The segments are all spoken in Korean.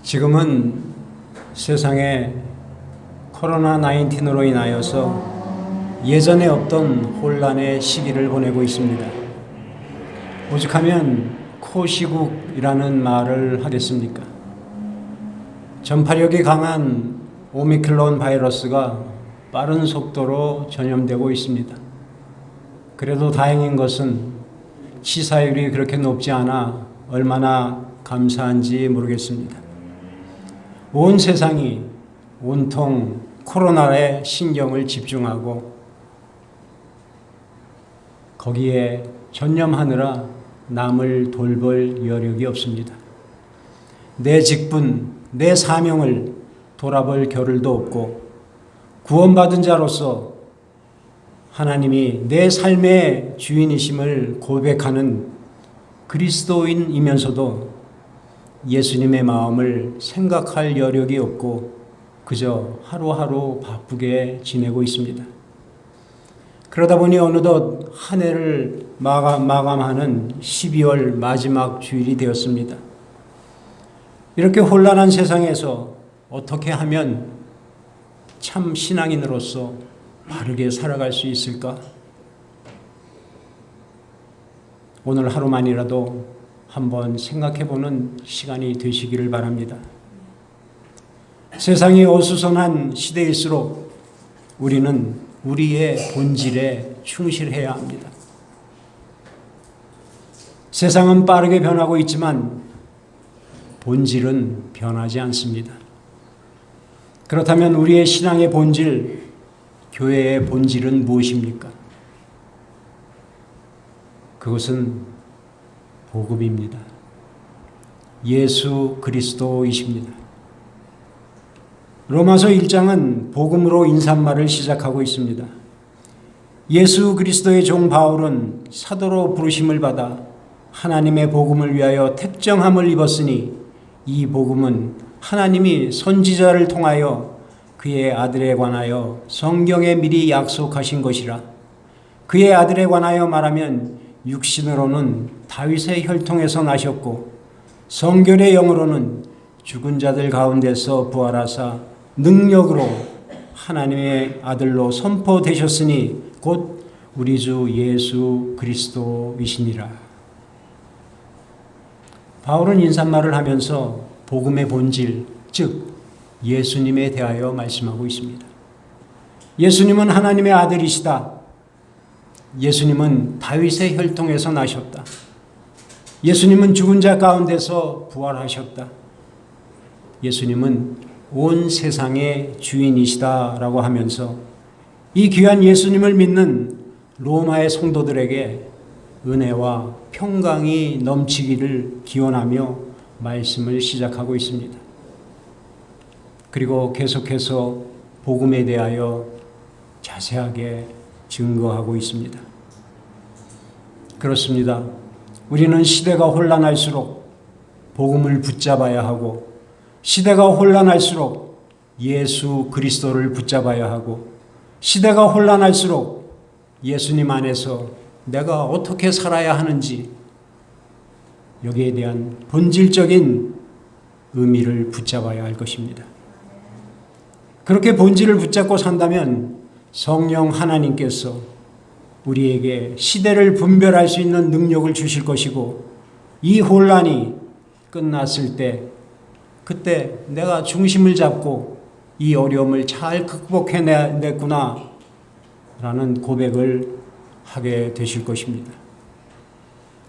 지금은 세상에 코로나19으로 인하여서 예전에 없던 혼란의 시기를 보내고 있습니다. 오죽하면 코시국이라는 말을 하겠습니까? 전파력이 강한 오미크론 바이러스가 빠른 속도로 전염되고 있습니다. 그래도 다행인 것은 치사율이 그렇게 높지 않아 얼마나 감사한지 모르겠습니다. 온 세상이 온통 코로나에 신경을 집중하고 거기에 전념하느라 남을 돌볼 여력이 없습니다. 내 직분, 내 사명을 돌아볼 겨를도 없고 구원받은 자로서 하나님이 내 삶의 주인이심을 고백하는 그리스도인이면서도 예수님의 마음을 생각할 여력이 없고 그저 하루하루 바쁘게 지내고 있습니다. 그러다 보니 어느덧 한 해를 마감하는 12월 마지막 주일이 되었습니다. 이렇게 혼란한 세상에서 어떻게 하면 참 신앙인으로서 바르게 살아갈 수 있을까? 오늘 하루만이라도 한번 생각해보는 시간이 되시기를 바랍니다. 세상이 어수선한 시대일수록 우리는 우리의 본질에 충실해야 합니다. 세상은 빠르게 변하고 있지만 본질은 변하지 않습니다. 그렇다면 우리의 신앙의 본질, 교회의 본질은 무엇입니까? 그것은 복음입니다. 예수 그리스도이십니다. 로마서 1장은 복음으로 인사말을 시작하고 있습니다. 예수 그리스도의 종 바울은 사도로 부르심을 받아 하나님의 복음을 위하여 택정함을 입었으니 이 복음은 하나님이 선지자를 통하여 그의 아들에 관하여 성경에 미리 약속하신 것이라. 그의 아들에 관하여 말하면 육신으로는 다윗의 혈통에서 나셨고 성결의 영으로는 죽은 자들 가운데서 부활하사 능력으로 하나님의 아들로 선포되셨으니 곧 우리 주 예수 그리스도이시니라. 바울은 인사말을 하면서 복음의 본질, 즉 예수님에 대하여 말씀하고 있습니다. 예수님은 하나님의 아들이시다. 예수님은 다윗의 혈통에서 나셨다. 예수님은 죽은 자 가운데서 부활하셨다. 예수님은 온 세상의 주인이시다라고 하면서 이 귀한 예수님을 믿는 로마의 성도들에게 은혜와 평강이 넘치기를 기원하며 말씀을 시작하고 있습니다. 그리고 계속해서 복음에 대하여 자세하게 증거하고 있습니다. 그렇습니다. 우리는 시대가 혼란할수록 복음을 붙잡아야 하고 시대가 혼란할수록 예수 그리스도를 붙잡아야 하고 시대가 혼란할수록 예수님 안에서 내가 어떻게 살아야 하는지 여기에 대한 본질적인 의미를 붙잡아야 할 것입니다. 그렇게 본질을 붙잡고 산다면 성령 하나님께서 우리에게 시대를 분별할 수 있는 능력을 주실 것이고 이 혼란이 끝났을 때 그때 내가 중심을 잡고 이 어려움을 잘 극복해냈구나 라는 고백을 하게 되실 것입니다.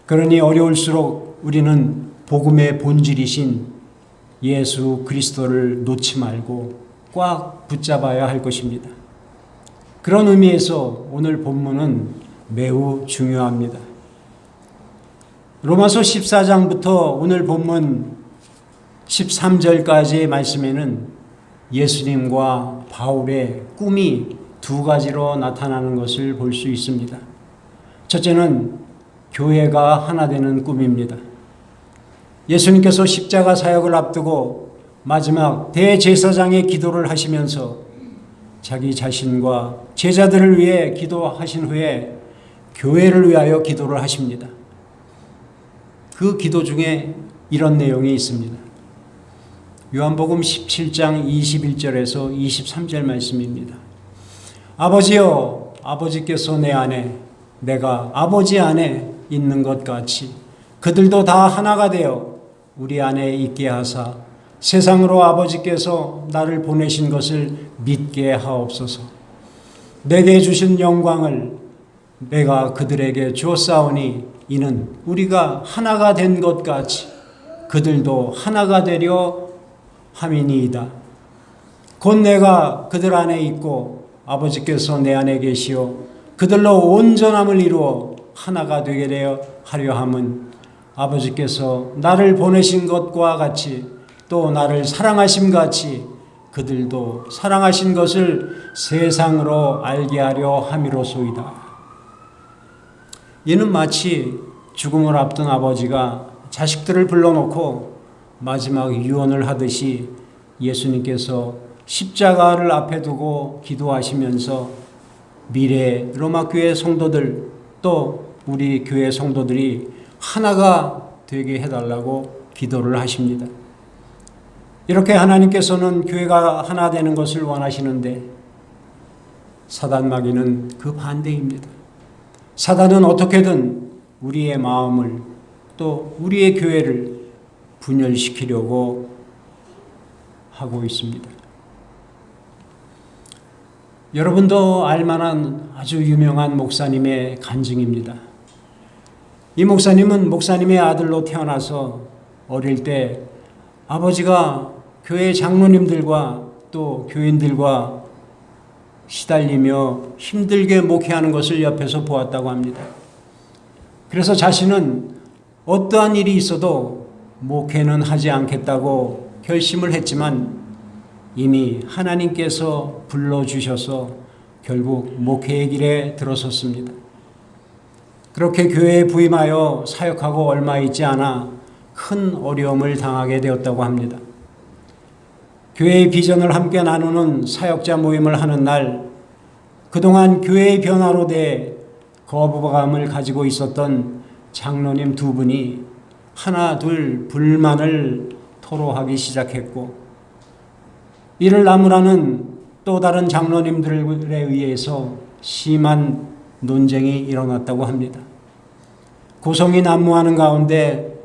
그러니 어려울수록 우리는 복음의 본질이신 예수 그리스도를 놓지 말고 꽉 붙잡아야 할 것입니다. 그런 의미에서 오늘 본문은 매우 중요합니다. 로마서 14장부터 오늘 본문 13절까지의 말씀에는 예수님과 바울의 꿈이 두 가지로 나타나는 것을 볼 수 있습니다. 첫째는 교회가 하나 되는 꿈입니다. 예수님께서 십자가 사역을 앞두고 마지막 대제사장의 기도를 하시면서 자기 자신과 제자들을 위해 기도하신 후에 교회를 위하여 기도를 하십니다. 그 기도 중에 이런 내용이 있습니다. 요한복음 17장 21절에서 23절 말씀입니다. 아버지여, 아버지께서 내 안에, 내가 아버지 안에 있는 것 같이 그들도 다 하나가 되어 우리 안에 있게 하사 세상으로 아버지께서 나를 보내신 것을 믿게 하옵소서. 내게 주신 영광을 내가 그들에게 주었사오니 이는 우리가 하나가 된 것 같이 그들도 하나가 되려 함이니이다. 곧 내가 그들 안에 있고 아버지께서 내 안에 계시어 그들로 온전함을 이루어 하나가 되게 되어 하려 함은 아버지께서 나를 보내신 것과 같이 또 나를 사랑하심 같이 그들도 사랑하신 것을 세상으로 알게 하려 함이로소이다. 이는 마치 죽음을 앞둔 아버지가 자식들을 불러놓고 마지막 유언을 하듯이 예수님께서 십자가를 앞에 두고 기도하시면서 미래 로마교회 성도들 또 우리 교회 성도들이 하나가 되게 해달라고 기도를 하십니다. 이렇게 하나님께서는 교회가 하나 되는 것을 원하시는데 사단 마귀는 그 반대입니다. 사단은 어떻게든 우리의 마음을 또 우리의 교회를 분열시키려고 하고 있습니다. 여러분도 알만한 아주 유명한 목사님의 간증입니다. 이 목사님은 목사님의 아들로 태어나서 어릴 때 아버지가 교회 장로님들과 또 교인들과 시달리며 힘들게 목회하는 것을 옆에서 보았다고 합니다. 그래서 자신은 어떠한 일이 있어도 목회는 하지 않겠다고 결심을 했지만 이미 하나님께서 불러주셔서 결국 목회의 길에 들어섰습니다. 그렇게 교회에 부임하여 사역하고 얼마 있지 않아 큰 어려움을 당하게 되었다고 합니다. 교회의 비전을 함께 나누는 사역자 모임을 하는 날, 그동안 교회의 변화로 대해 거부감을 가지고 있었던 장로님 두 분이 하나 둘 불만을 토로하기 시작했고, 이를 나무라는 또 다른 장로님들에 의해서 심한 논쟁이 일어났다고 합니다. 고성이 난무하는 가운데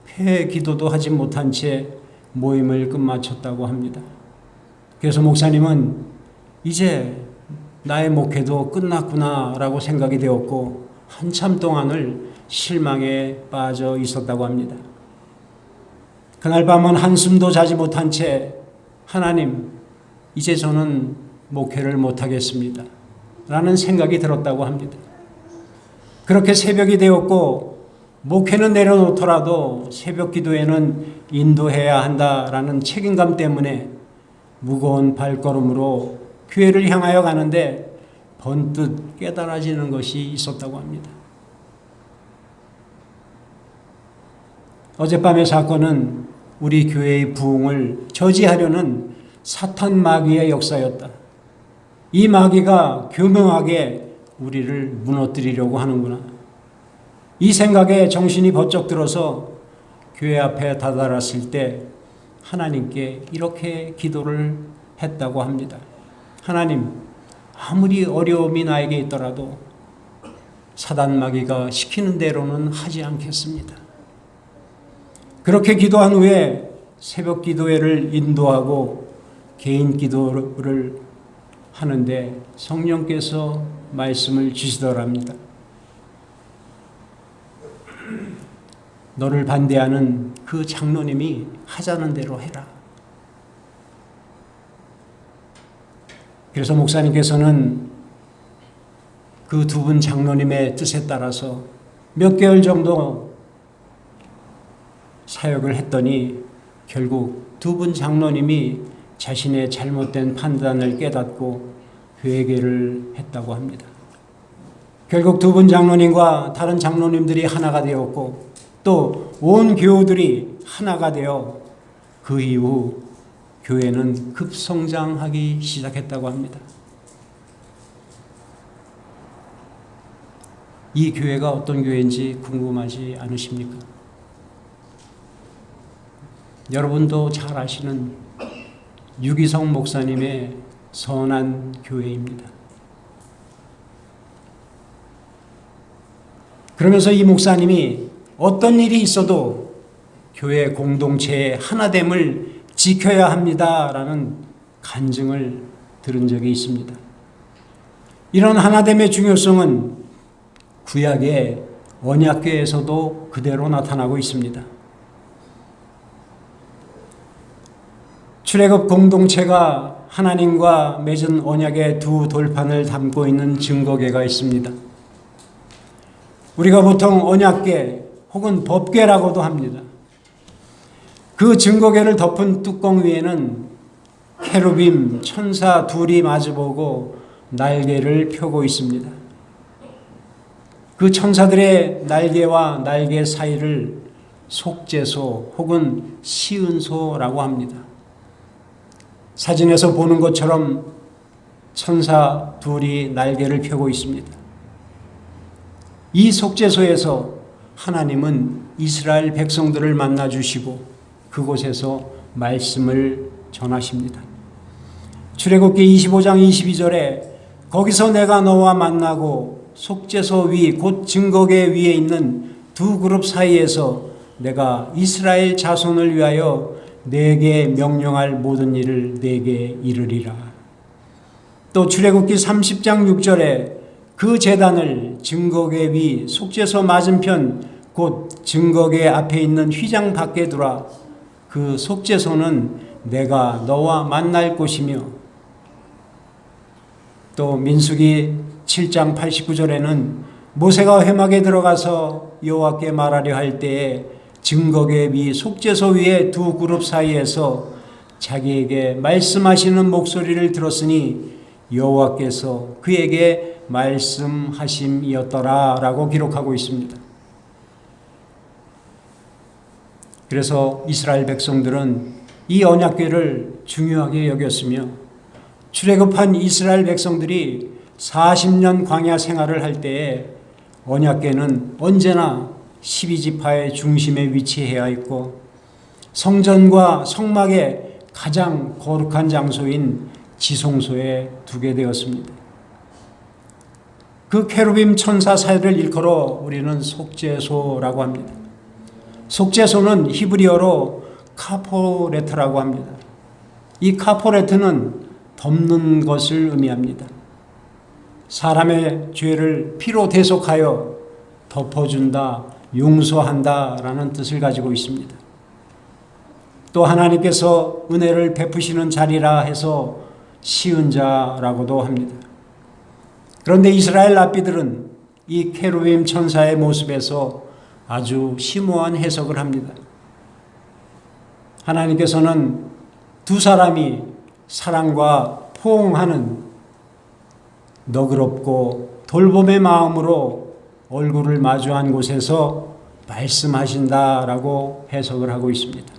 폐 기도도 하지 못한 채 모임을 끝마쳤다고 합니다. 그래서 목사님은 이제 나의 목회도 끝났구나라고 생각이 되었고 한참 동안을 실망에 빠져 있었다고 합니다. 그날 밤은 한숨도 자지 못한 채 하나님, 이제 저는 목회를 못하겠습니다 라는 생각이 들었다고 합니다. 그렇게 새벽이 되었고 목회는 내려놓더라도 새벽 기도에는 인도해야 한다라는 책임감 때문에 무거운 발걸음으로 교회를 향하여 가는데 번뜩 깨달아지는 것이 있었다고 합니다. 어젯밤의 사건은 우리 교회의 부흥을 저지하려는 사탄 마귀의 역사였다. 이 마귀가 교묘하게 우리를 무너뜨리려고 하는구나. 이 생각에 정신이 번쩍 들어서 교회 앞에 다다랐을 때 하나님께 이렇게 기도를 했다고 합니다. 하나님, 아무리 어려움이 나에게 있더라도 사단 마귀가 시키는 대로는 하지 않겠습니다. 그렇게 기도한 후에 새벽 기도회를 인도하고 개인 기도를 하는데 성령께서 말씀을 주시더랍니다. 너를 반대하는 그 장로님이 하자는 대로 해라. 그래서 목사님께서는 그 두 분 장로님의 뜻에 따라서 몇 개월 정도 사역을 했더니 결국 두 분 장로님이 자신의 잘못된 판단을 깨닫고 회개를 했다고 합니다. 결국 두 분 장로님과 다른 장로님들이 하나가 되었고 또 온 교우들이 하나가 되어 그 이후 교회는 급성장하기 시작했다고 합니다. 이 교회가 어떤 교회인지 궁금하지 않으십니까? 여러분도 잘 아시는 유기성 목사님의 선한 교회입니다. 그러면서 이 목사님이 어떤 일이 있어도 교회 공동체의 하나됨을 지켜야 합니다라는 간증을 들은 적이 있습니다. 이런 하나됨의 중요성은 구약의 언약궤에서도 그대로 나타나고 있습니다. 출애굽 공동체가 하나님과 맺은 언약의 두 돌판을 담고 있는 증거궤가 있습니다. 우리가 보통 언약궤 혹은 법궤라고도 합니다. 그 증거궤를 덮은 뚜껑 위에는 케루빔 천사 둘이 마주보고 날개를 펴고 있습니다. 그 천사들의 날개와 날개 사이를 속죄소 혹은 시은소라고 합니다. 사진에서 보는 것처럼 천사 둘이 날개를 펴고 있습니다. 이 속죄소에서 하나님은 이스라엘 백성들을 만나 주시고 그곳에서 말씀을 전하십니다. 출애굽기 25장 22절에 거기서 내가 너와 만나고 속죄소 위 곧 증거궤 위에 있는 두 그룹 사이에서 내가 이스라엘 자손을 위하여 내게 명령할 모든 일을 내게 이르리라. 또 출애굽기 30장 6절에 그 제단을 증거궤 위 속죄소 맞은편 곧 증거궤 앞에 있는 휘장 밖에 두라. 그 속죄소는 내가 너와 만날 곳이며, 또 민수기 7장 89절에는 모세가 회막에 들어가서 여호와께 말하려 할 때에 증거궤 위 속죄소 위에 두 그룹 사이에서 자기에게 말씀하시는 목소리를 들었으니 여호와께서 그에게 말씀하심이었더라 라고 기록하고 있습니다. 그래서 이스라엘 백성들은 이 언약궤를 중요하게 여겼으며 출애굽한 이스라엘 백성들이 40년 광야 생활을 할 때에 언약궤는 언제나 12지파의 중심에 위치해야 했고 성전과 성막의 가장 거룩한 장소인 지성소에 두게 되었습니다. 그 케루빔 천사 사이를 일컬어 우리는 속죄소라고 합니다. 속죄소는 히브리어로 카포레트라고 합니다. 이 카포레트는 덮는 것을 의미합니다. 사람의 죄를 피로 대속하여 덮어준다, 용서한다 라는 뜻을 가지고 있습니다. 또 하나님께서 은혜를 베푸시는 자리라 해서 시은자라고도 합니다. 그런데 이스라엘 랍비들은 이 케루빔 천사의 모습에서 아주 심오한 해석을 합니다. 하나님께서는 두 사람이 사랑과 포옹하는 너그럽고 돌봄의 마음으로 얼굴을 마주한 곳에서 말씀하신다라고 해석을 하고 있습니다.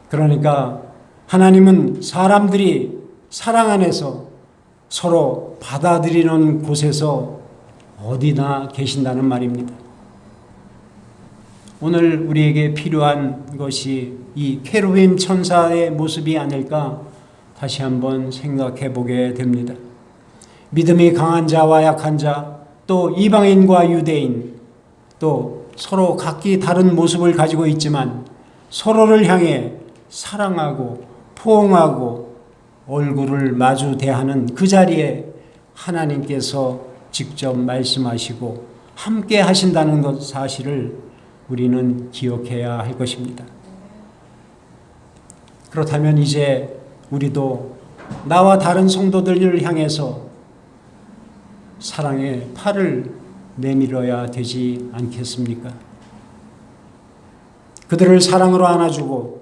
그러니까 하나님은 사람들이 사랑 안에서 서로 받아들이는 곳에서 어디나 계신다는 말입니다. 오늘 우리에게 필요한 것이 이 케루빔 천사의 모습이 아닐까 다시 한번 생각해 보게 됩니다. 믿음이 강한 자와 약한 자, 또 이방인과 유대인, 또 서로 각기 다른 모습을 가지고 있지만 서로를 향해 사랑하고 포옹하고 얼굴을 마주 대하는 그 자리에 하나님께서 직접 말씀하시고 함께 하신다는 것 사실을 우리는 기억해야 할 것입니다. 그렇다면 이제 우리도 나와 다른 성도들을 향해서 사랑의 팔을 내밀어야 되지 않겠습니까? 그들을 사랑으로 안아주고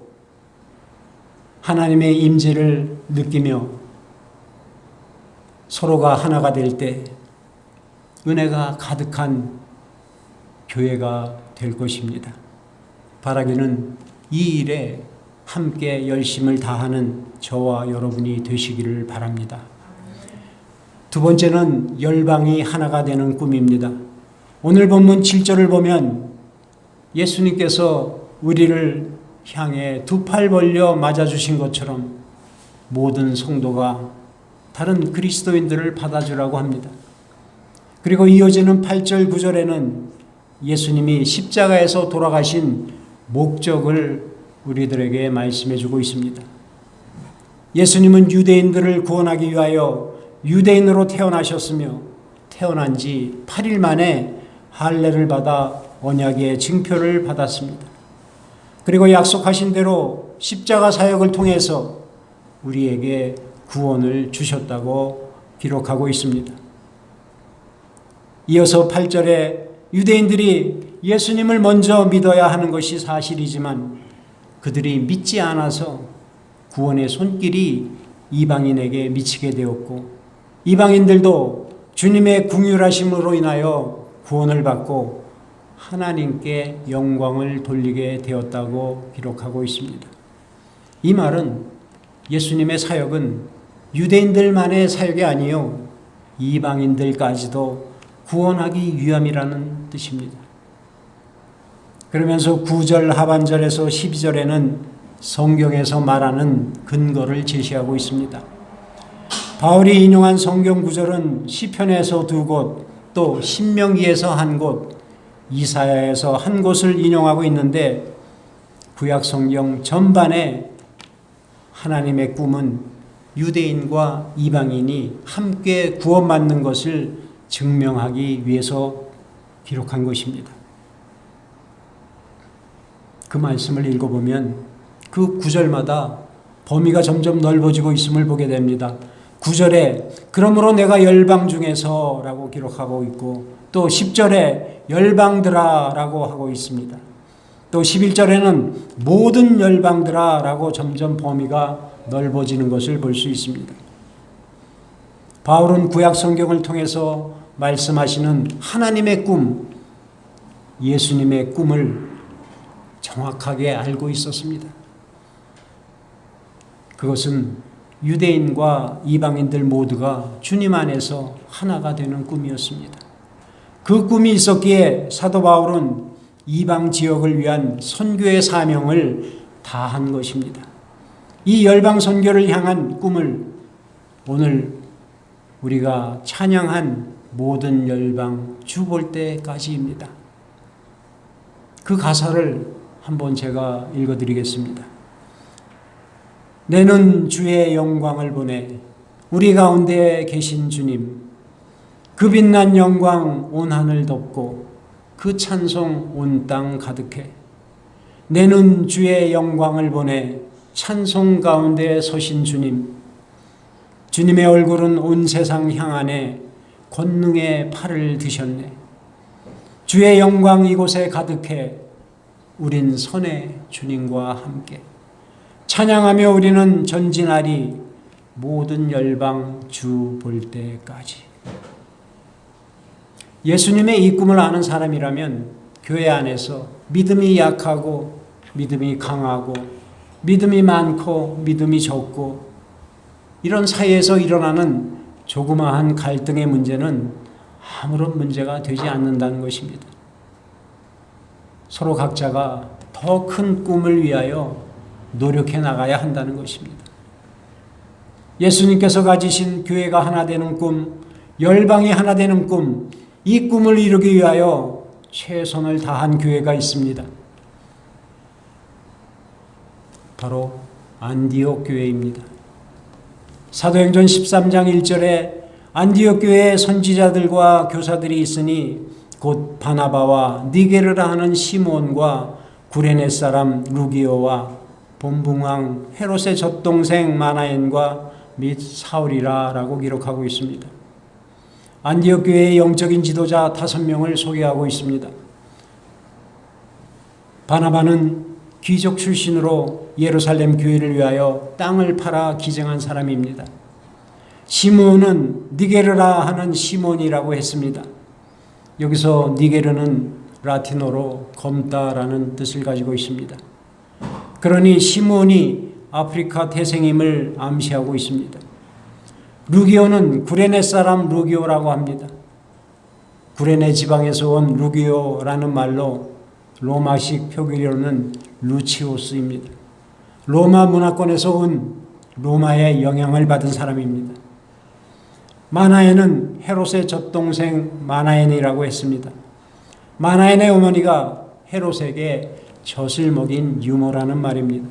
하나님의 임재를 느끼며 서로가 하나가 될 때 은혜가 가득한 교회가 될 것입니다. 바라기는 이 일에 함께 열심을 다하는 저와 여러분이 되시기를 바랍니다. 두 번째는 열방이 하나가 되는 꿈입니다. 오늘 본문 7절을 보면 예수님께서 우리를 향해 두 팔 벌려 맞아주신 것처럼 모든 성도가 다른 그리스도인들을 받아주라고 합니다. 그리고 이어지는 8절 9절에는 예수님이 십자가에서 돌아가신 목적을 우리들에게 말씀해 주고 있습니다. 예수님은 유대인들을 구원하기 위하여 유대인으로 태어나셨으며 태어난 지 8일 만에 할례를 받아 언약의 증표를 받았습니다. 그리고 약속하신 대로 십자가 사역을 통해서 우리에게 구원을 주셨다고 기록하고 있습니다. 이어서 8절에 유대인들이 예수님을 먼저 믿어야 하는 것이 사실이지만 그들이 믿지 않아서 구원의 손길이 이방인에게 미치게 되었고 이방인들도 주님의 긍휼하심으로 인하여 구원을 받고 하나님께 영광을 돌리게 되었다고 기록하고 있습니다. 이 말은 예수님의 사역은 유대인들만의 사역이 아니요 이방인들까지도 구원하기 위함이라는 뜻입니다. 그러면서 9절 하반절에서 12절에는 성경에서 말하는 근거를 제시하고 있습니다. 바울이 인용한 성경 구절은 시편에서 2곳, 또 신명기에서 1곳, 이사야에서 1곳을 인용하고 있는데 구약 성경 전반에 하나님의 꿈은 유대인과 이방인이 함께 구원받는 것을 증명하기 위해서 기록한 것입니다. 그 말씀을 읽어보면 그 구절마다 범위가 점점 넓어지고 있음을 보게 됩니다. 9절에 그러므로 내가 열방 중에서 라고 기록하고 있고 또 10절에 열방들아 라고 하고 있습니다. 또 11절에는 모든 열방들아 라고 점점 범위가 넓어지는 것을 볼 수 있습니다. 바울은 구약 성경을 통해서 말씀하시는 하나님의 꿈, 예수님의 꿈을 정확하게 알고 있었습니다. 그것은 유대인과 이방인들 모두가 주님 안에서 하나가 되는 꿈이었습니다. 그 꿈이 있었기에 사도 바울은 이방 지역을 위한 선교의 사명을 다한 것입니다. 이 열방 선교를 향한 꿈을 오늘 우리가 찬양한 모든 열방 주 볼 때까지입니다. 그 가사를 한번 제가 읽어드리겠습니다. 내는 주의 영광을 보내 우리 가운데 계신 주님, 그 빛난 영광 온 하늘 덮고 그 찬송 온 땅 가득해. 내는 주의 영광을 보내 찬송 가운데 서신 주님, 주님의 얼굴은 온 세상 향하네 권능의 팔을 드셨네. 주의 영광 이곳에 가득해 우린 선의 주님과 함께. 찬양하며 우리는 전진하리 모든 열방 주 볼 때까지. 예수님의 이 꿈을 아는 사람이라면 교회 안에서 믿음이 약하고 믿음이 강하고 믿음이 많고 믿음이 적고 이런 사이에서 일어나는 조그마한 갈등의 문제는 아무런 문제가 되지 않는다는 것입니다. 서로 각자가 더 큰 꿈을 위하여 노력해 나가야 한다는 것입니다. 예수님께서 가지신 교회가 하나 되는 꿈, 열방이 하나 되는 꿈, 이 꿈을 이루기 위하여 최선을 다한 교회가 있습니다. 바로 안디옥 교회입니다. 사도행전 13장 1절에 안디옥 교회에 선지자들과 교사들이 있으니 곧 바나바와 니게르라 하는 시몬과 구레네 사람 루기오와 본붕왕 헤롯의 젖동생 마나엔과 및 사울이라 라고 기록하고 있습니다. 안디옥 교회의 영적인 지도자 5명을 소개하고 있습니다. 바나바는 귀족 출신으로 예루살렘 교회를 위하여 땅을 팔아 기증한 사람입니다. 시몬은 니게르라 하는 시몬이라고 했습니다. 여기서 니게르는 라틴어로 검다라는 뜻을 가지고 있습니다. 그러니 시몬이 아프리카 태생임을 암시하고 있습니다. 루기오는 구레네 사람 루기오라고 합니다. 구레네 지방에서 온 루기오라는 말로 로마식 표기로는 루치우스입니다. 로마 문화권에서 온 로마의 영향을 받은 사람입니다. 마나엔은 헤롯의 젖동생 마나엔이라고 했습니다. 마나엔의 어머니가 헤롯에게 젖을 먹인 유모라는 말입니다.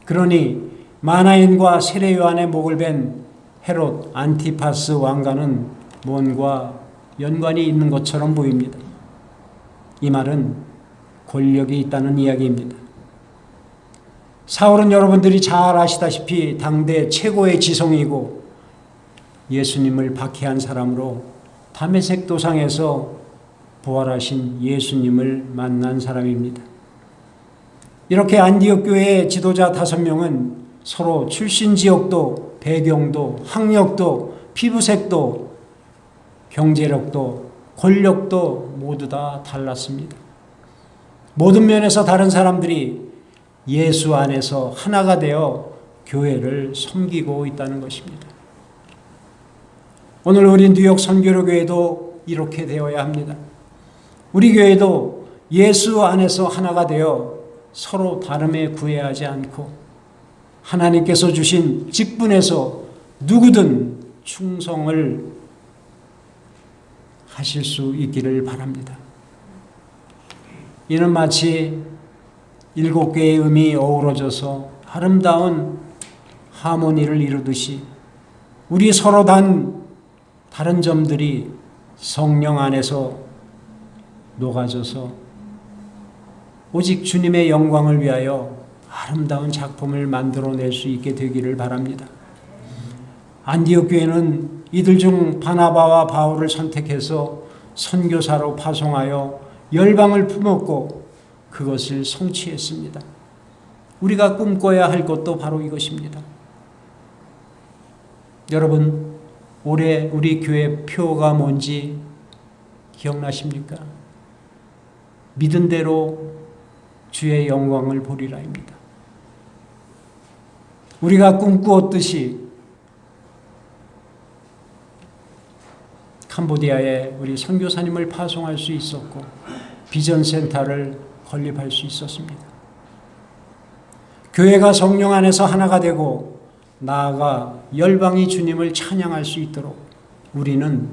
그러니 마나엔과 세례 요한의 목을 벤 헤롯 안티파스 왕과는 뭔가 연관이 있는 것처럼 보입니다. 이 말은 권력이 있다는 이야기입니다. 사울은 여러분들이 잘 아시다시피 당대 최고의 지성이고 예수님을 박해한 사람으로 다메섹 도상에서 부활하신 예수님을 만난 사람입니다. 이렇게 안디옥 교회의 지도자 5명은 서로 출신 지역도, 배경도, 학력도, 피부색도, 경제력도, 권력도 모두 다 달랐습니다. 모든 면에서 다른 사람들이 예수 안에서 하나가 되어 교회를 섬기고 있다는 것입니다. 오늘 우리 뉴욕 선교로 교회도 이렇게 되어야 합니다. 우리 교회도 예수 안에서 하나가 되어 서로 다름에 구애하지 않고 하나님께서 주신 직분에서 누구든 충성을 하실 수 있기를 바랍니다. 이는 마치 7개의 음이 어우러져서 아름다운 하모니를 이루듯이 우리 서로 다른 점들이 성령 안에서 녹아져서 오직 주님의 영광을 위하여 아름다운 작품을 만들어낼 수 있게 되기를 바랍니다. 안디옥 교회는 이들 중 바나바와 바울을 선택해서 선교사로 파송하여 열방을 품었고 그것을 성취했습니다. 우리가 꿈꿔야 할 것도 바로 이것입니다. 여러분, 올해 우리 교회 표가 뭔지 기억나십니까? 믿은 대로 주의 영광을 보리라입니다. 우리가 꿈꾸었듯이 캄보디아에 우리 선교사님을 파송할 수 있었고 비전센터를 건립할 수 있었습니다. 교회가 성령 안에서 하나가 되고 나아가 열방이 주님을 찬양할 수 있도록 우리는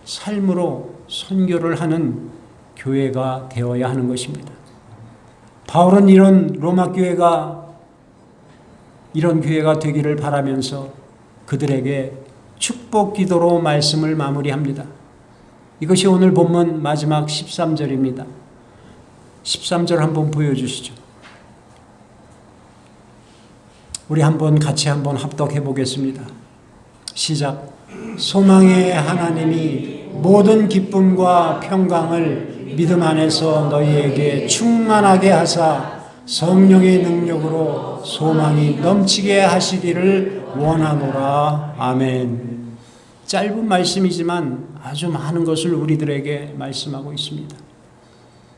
삶으로 선교를 하는 교회가 되어야 하는 것입니다. 바울은 이런 로마 교회가 이런 교회가 되기를 바라면서 그들에게 축복 기도로 말씀을 마무리합니다. 이것이 오늘 본문 마지막 13절입니다. 13절 한번 보여주시죠. 우리 같이 한번 합독해 보겠습니다. 시작. 소망의 하나님이 모든 기쁨과 평강을 믿음 안에서 너희에게 충만하게 하사 성령의 능력으로 소망이 넘치게 하시기를 원하노라. 아멘. 짧은 말씀이지만 아주 많은 것을 우리들에게 말씀하고 있습니다.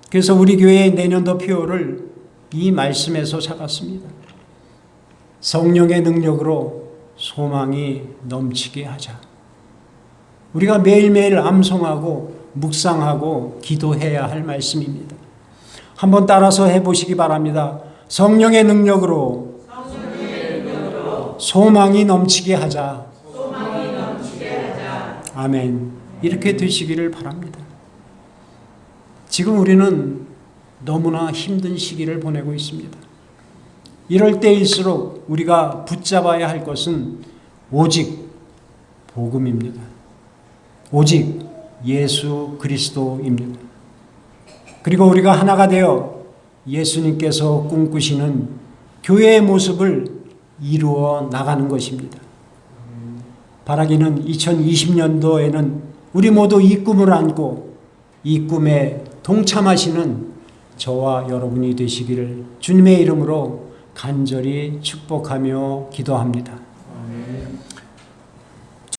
그래서 우리 교회의 내년도 표를 이 말씀에서 잡았습니다. 성령의 능력으로 소망이 넘치게 하자. 우리가 매일매일 암송하고 묵상하고 기도해야 할 말씀입니다. 한번 따라서 해보시기 바랍니다. 성령의 능력으로 소망이 넘치게 하자. 아멘. 이렇게 되시기를 바랍니다. 지금 우리는 너무나 힘든 시기를 보내고 있습니다. 이럴 때일수록 우리가 붙잡아야 할 것은 오직 복음입니다. 오직 예수 그리스도입니다. 그리고 우리가 하나가 되어 예수님께서 꿈꾸시는 교회의 모습을 이루어 나가는 것입니다. 바라기는 2020년도에는 우리 모두 이 꿈을 안고 이 꿈에 동참하시는 저와 여러분이 되시기를 주님의 이름으로 간절히 축복하며 기도합니다.